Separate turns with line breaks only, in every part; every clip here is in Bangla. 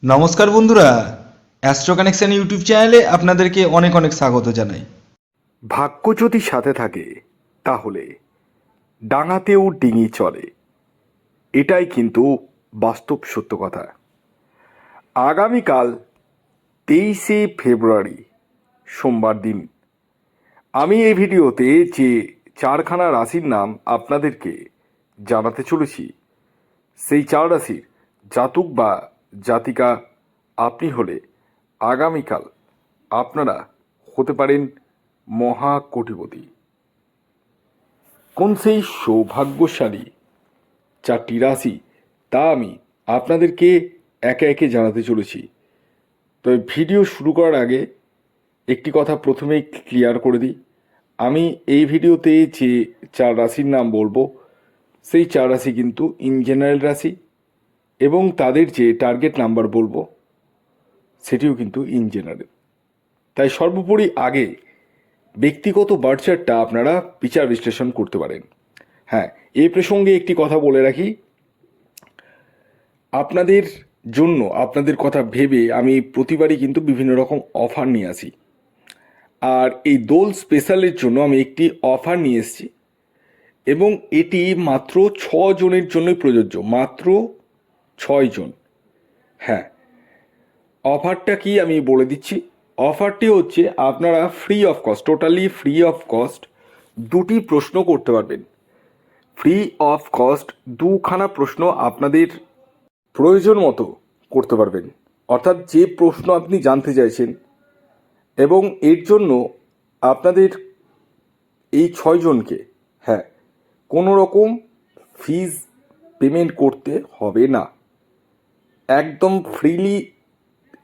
নমস্কার বন্ধুরা, অ্যাস্ট্রো কানেকশন ইউটিউব চ্যানেলে আপনাদেরকে অনেক অনেক স্বাগত জানাই।
ভাগ্য যদি সাথে থাকে তাহলে ডাঙাতেও ডিঙি চলে, এটাই কিন্তু বাস্তব সত্য কথা। আগামীকাল 23শে ফেব্রুয়ারি সোমবার দিন আমি এই ভিডিওতে যে চারখানা রাশির নাম আপনাদেরকে জানাতে চলেছি, সেই চার রাশির জাতক বা জাতিকা আপনি হলে আগামীকাল আপনারা হতে পারেন মহাকোটিপতি। কোন সেই সৌভাগ্যশালী চারটি রাশি তা আমি আপনাদেরকে একে একে জানাতে চলেছি। তবে ভিডিও শুরু করার আগে একটি কথা প্রথমেই ক্লিয়ার করে দিই, আমি এই ভিডিওতে যে চার রাশির নাম বলবো সেই চার রাশি কিন্তু ইন জেনারেল রাশি, এবং তাদের যে টার্গেট নাম্বার বলবো সেটিও কিন্তু ইন জেনারেল। তাই সর্বোপরি আগে ব্যক্তিগত বার্থ চার্টটা আপনারা বিচার বিশ্লেষণ করতে পারেন। হ্যাঁ, এই প্রসঙ্গে একটি কথা বলে রাখি, আপনাদের জন্য আপনাদের কথা ভেবে আমি প্রতিবারই কিন্তু বিভিন্ন রকম অফার নিয়ে আসি, আর এই দোল স্পেশালের জন্য আমি একটি অফার নিয়ে এসেছি, এবং এটি মাত্র 6 জনের জন্যই প্রযোজ্য, মাত্র 6 জন। হ্যাঁ, অফারটা কি আমি বলে দিচ্ছি। অফারটি হচ্ছে আপনারা free of cost, totally free of cost দুটি প্রশ্ন করতে পারবেন। ফ্রি অফ কস্ট দুখানা প্রশ্ন আপনাদের প্রয়োজন মতো করতে পারবেন, অর্থাৎ যে প্রশ্ন আপনি জানতে চাইছেন, এবং এর জন্য আপনাদের এই 6 জনকে হ্যাঁ কোনো রকম ফিজ পেমেন্ট করতে হবে না, একদম ফ্রিলি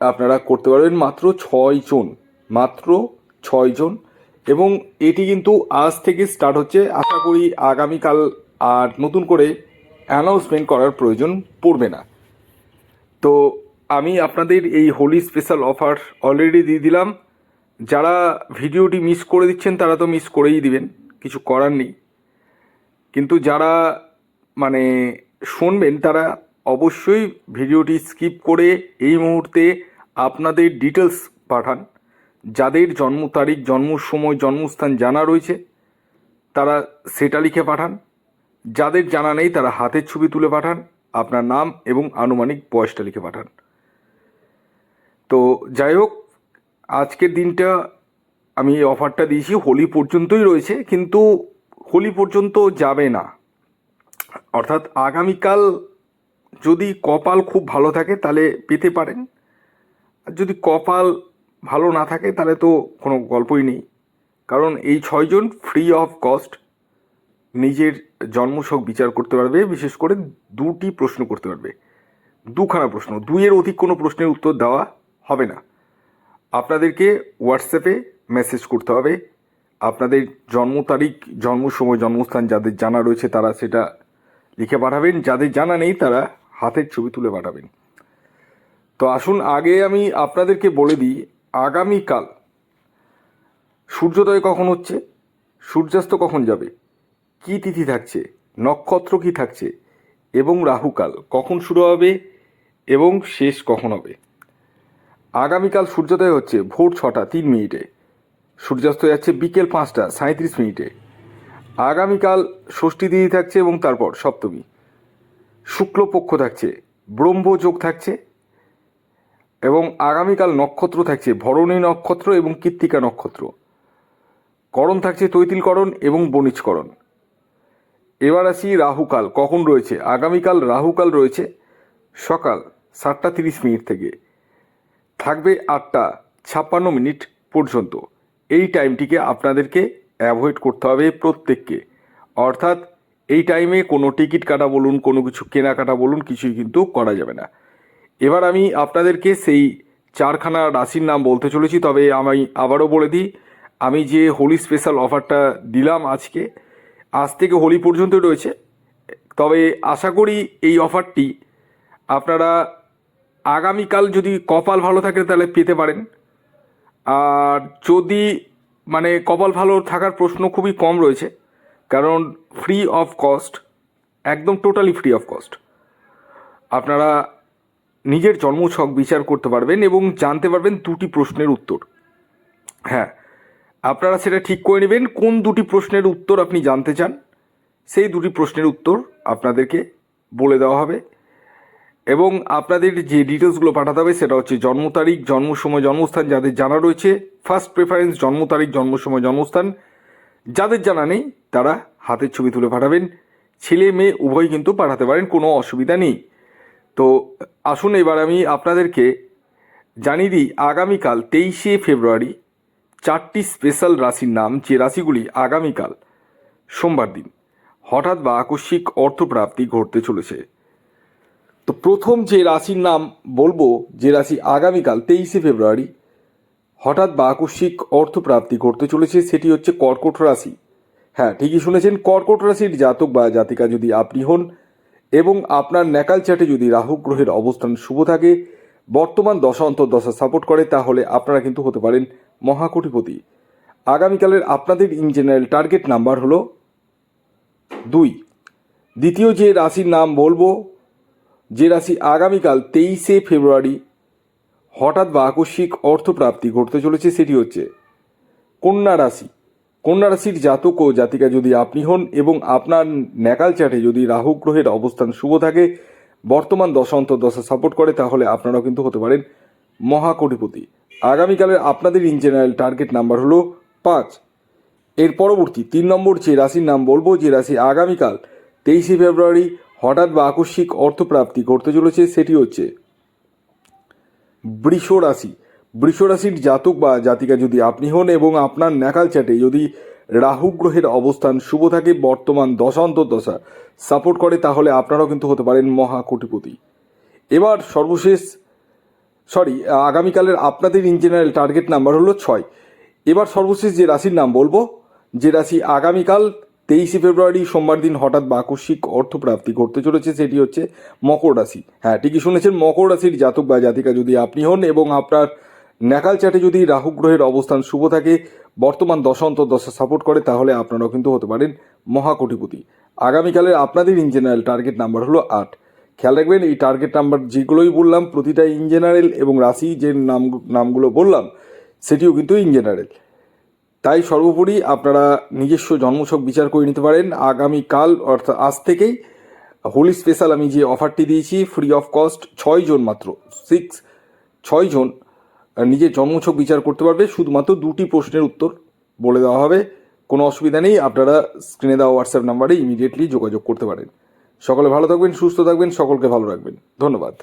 আপনারা করতে পারবেন। মাত্র 6 জন, মাত্র 6 জন, এবং এটি কিন্তু আজ থেকে স্টার্ট হচ্ছে। আশা করি আগামীকাল আর নতুন করে অ্যানাউন্সমেন্ট করার প্রয়োজন পড়বে না। তো আমি আপনাদের এই হোলি স্পেশাল অফার অলরেডি দিয়ে দিলাম। যারা ভিডিওটি মিস করে দিচ্ছেন তারা তো মিস করেই দিবেন, কিছু করার নেই। কিন্তু যারা মানে শুনবেন তারা অবশ্যই ভিডিওটি স্কিপ করে এই মুহূর্তে আপনাদের ডিটেলস পাঠান। যাদের জন্ম তারিখ, জন্ম সময়, জন্মস্থান জানা রয়েছে তারা সেটা লিখে পাঠান। যাদের জানা নেই তারা হাতের ছবি তুলে পাঠান, আপনার নাম এবং আনুমানিক বয়সটা লিখে পাঠান। তো যাই হোক, আজকের দিনটা আমি এই অফারটা দিয়েছি হোলি পর্যন্তই রয়েছে, কিন্তু হোলি পর্যন্ত যাবে না। অর্থাৎ আগামীকাল যদি কপাল খুব ভালো থাকে তাহলে পেতে পারেন, আর যদি কপাল ভালো না থাকে তাহলে তো কোনো গল্পই নেই। কারণ এই 6 জন ফ্রি অফ কস্ট নিজের জন্মছক বিচার করতে পারবে, বিশেষ করে দুটি প্রশ্ন করতে পারবে, দুখানা প্রশ্ন, দুইয়ের অধিক কোনো প্রশ্নের উত্তর দেওয়া হবে না। আপনাদেরকে হোয়াটসঅ্যাপে মেসেজ করতে হবে, আপনাদের জন্ম তারিখ, জন্ম সময়, জন্মস্থান যাদের জানা রয়েছে তারা সেটা লিখে পাঠাবেন, যাদের জানা নেই তারা হাতের ছবি তুলে পাঠাবেন। তো আসুন আগে আমি আপনাদেরকে বলে দিই আগামীকাল সূর্যোদয় কখন হচ্ছে, সূর্যাস্ত কখন যাবে, কি তিথি থাকছে, নক্ষত্র কি থাকছে, এবং রাহুকাল কখন শুরু হবে এবং শেষ কখন হবে। আগামীকাল সূর্যোদয় হচ্ছে ভোর 6টা 3 মিনিটে, সূর্যাস্ত যাচ্ছে বিকেল 5টা 37 মিনিটে। আগামীকাল ষষ্ঠী তিথি থাকছে এবং তারপর সপ্তমী, শুক্লপক্ষ থাকছে, ব্রহ্মযোগ থাকছে, এবং আগামীকাল নক্ষত্র থাকছে ভরণী নক্ষত্র এবং কৃত্তিকা নক্ষত্র। করণ থাকছে তৈতিলকরণ এবং বণিজকরণ। এবার আসি রাহুকাল কখন রয়েছে। আগামীকাল রাহুকাল রয়েছে সকাল 7টা 30 মিনিট থেকে, থাকবে 8টা 56 মিনিট পর্যন্ত। এই টাইমটিকে আপনাদেরকে অ্যাভয়েড করতে হবে প্রত্যেককে, অর্থাৎ এই টাইমে কোনো টিকিট কাটা বলুন, কোনো কিছু কেনাকাটা বলুন, কিছুই কিন্তু করা যাবে না। এবার আমি আপনাদেরকে সেই চারখানা রাশির নাম বলতে চলেছি, তবে আমি আবারও বলে দিই, আমি যে হোলি স্পেশাল অফারটা দিলাম আজকে, আজ থেকে হোলি পর্যন্ত রয়েছে। তবে আশা করি এই অফারটি আপনারা আগামীকাল যদি কপাল ভালো থাকে তাহলে পেতে পারেন। আর যদি মানে কপাল ভালো থাকার প্রশ্ন খুবই কম রয়েছে, কারণ ফ্রি অফ কস্ট, একদম টোটালি ফ্রি অফ কস্ট। আপনারা নিজের জন্মছক বিচার করতে পারবেন এবং জানতে পারবেন দুটি প্রশ্নের উত্তর। হ্যাঁ, আপনারা সেটা ঠিক করে নেবেন কোন দুটি প্রশ্নের উত্তর আপনি জানতে চান। সেই দুটি প্রশ্নের উত্তর আপনাদেরকে বলে দেওয়া হবে এবং আপনাদের যে ডিটেলসগুলো পাঠাতে হবে সেটা হচ্ছে জন্ম তারিখ, জন্ম সময়, জন্মস্থান যাদের জানা রয়েছে ফার্স্ট প্রেফারেন্স জন্ম তারিখ, জন্ম সময়, জন্মস্থান। যাদের জানা নেই তারা হাতের ছবি তুলে পাঠাবেন। ছেলে মেয়ে উভয় কিন্তু পাঠাতে পারেন, কোনো অসুবিধা নেই। তো আসুন এবার আমি আপনাদেরকে জানিয়ে দিই আগামীকাল 23শে ফেব্রুয়ারি 4টি স্পেশাল রাশির নাম, যে রাশিগুলি আগামীকাল সোমবার দিন হঠাৎ বা আকস্মিক অর্থপ্রাপ্তি ঘটতে চলেছে। তো প্রথম যে রাশির নাম বলবো, যে রাশি আগামীকাল 23শে ফেব্রুয়ারি হঠাৎ বা আকস্মিক অর্থপ্রাপ্তি ঘটতে চলেছে, সেটি হচ্ছে কর্কট রাশি। হ্যাঁ, ঠিকই শুনেছেন, কর্কট রাশির জাতক বা জাতিকা যদি আপনি হন এবং আপনার ন্যাকাল চার্টে যদি রাহু গ্রহের অবস্থান শুভ থাকে, বর্তমান দশা অন্তর্দশা সাপোর্ট করে, তাহলে আপনারা কিন্তু হতে পারেন মহাকোটিপতি। আগামীকালের আপনাদের ইন জেনারেল টার্গেট নাম্বার হলো 2। দ্বিতীয় যে রাশির নাম বলবো, যে রাশি আগামীকাল 23শে ফেব্রুয়ারি হঠাৎ বা আকস্মিক অর্থপ্রাপ্তি ঘটতে চলেছে, সেটি হচ্ছে কন্যা রাশি। কন্যা রাশির জাতক ও জাতিকা যদি আপনি হন এবং আপনার ন্যাকাল চার্টে যদি রাহু গ্রহের অবস্থান শুভ থাকে, বর্তমান দশা অন্তর্দশা সাপোর্ট করে, তাহলে আপনারাও কিন্তু হতে পারেন মহাকোটিপতি। আগামীকালের আপনাদের ইন জেনারেল টার্গেট নাম্বার হলো 5। এর পরবর্তী 3 নম্বর যে রাশির নাম বলবো, যে রাশি আগামীকাল 23শে ফেব্রুয়ারি হঠাৎ বা আকস্মিক অর্থপ্রাপ্তি ঘটতে চলেছে, সেটি হচ্ছে বৃষ রাশি। বৃষ রাশির জাতক বা জাতিকা যদি আপনি হন এবং আপনার ন্যাকাল চার্টে যদি রাহু গ্রহের অবস্থান শুভ থাকে, বর্তমান দশা অন্তর্দশা সাপোর্ট করে, তাহলে আপনারাও কিন্তু হতে পারেন মহাকোটিপতি। এবার আগামীকালের আপনাদের ইন জেনারেল টার্গেট নাম্বার হলো 6। এবার সর্বশেষ যে রাশির নাম বলবো, যে রাশি আগামীকাল 23শে ফেব্রুয়ারি সোমবার দিন হঠাৎ বা আকস্মিক অর্থপ্রাপ্তি ঘটতে চলেছে, সেটি হচ্ছে মকর রাশি। হ্যাঁ, ঠিকই শুনেছেন, মকর রাশির জাতক বা জাতিকা যদি আপনি হন এবং আপনার ন্যাকাল চার্টে যদি রাহু গ্রহের অবস্থান শুভ থাকে, বর্তমান দশা অন্তর্দশা সাপোর্ট করে, তাহলে আপনারাও কিন্তু হতে পারেন মহাকোটিপতি। আগামীকালের আপনাদের ইন জেনারেল টার্গেট নাম্বার হলো 8। খেয়াল রাখবেন, এই টার্গেট নাম্বার যেগুলোই বললাম প্রতিটা ইন জেনারেল, এবং রাশি যে নামগুলো বললাম সেটিও কিন্তু ইন জেনারেল। তাই সর্বোপরি আপনারা নিজস্ব জন্মছক বিচার করে নিতে পারেন। আগামীকাল অর্থাৎ আজ থেকেই হোলি স্পেশাল আমি যে অফারটি দিয়েছি, ফ্রি অফ কস্ট 6 জন মাত্র 6 জন নিজের জন্মছক বিচার করতে পারবে। শুধুমাত্র 2টি প্রশ্নের উত্তর বলে দেওয়া হবে, কোনো অসুবিধা নেই। আপনারা স্ক্রিনে দেওয়া হোয়াটসঅ্যাপ নাম্বারে ইমিডিয়েটলি যোগাযোগ করতে পারেন। সকলে ভালো থাকবেন, সুস্থ থাকবেন, সকলকে ভালো রাখবেন। ধন্যবাদ।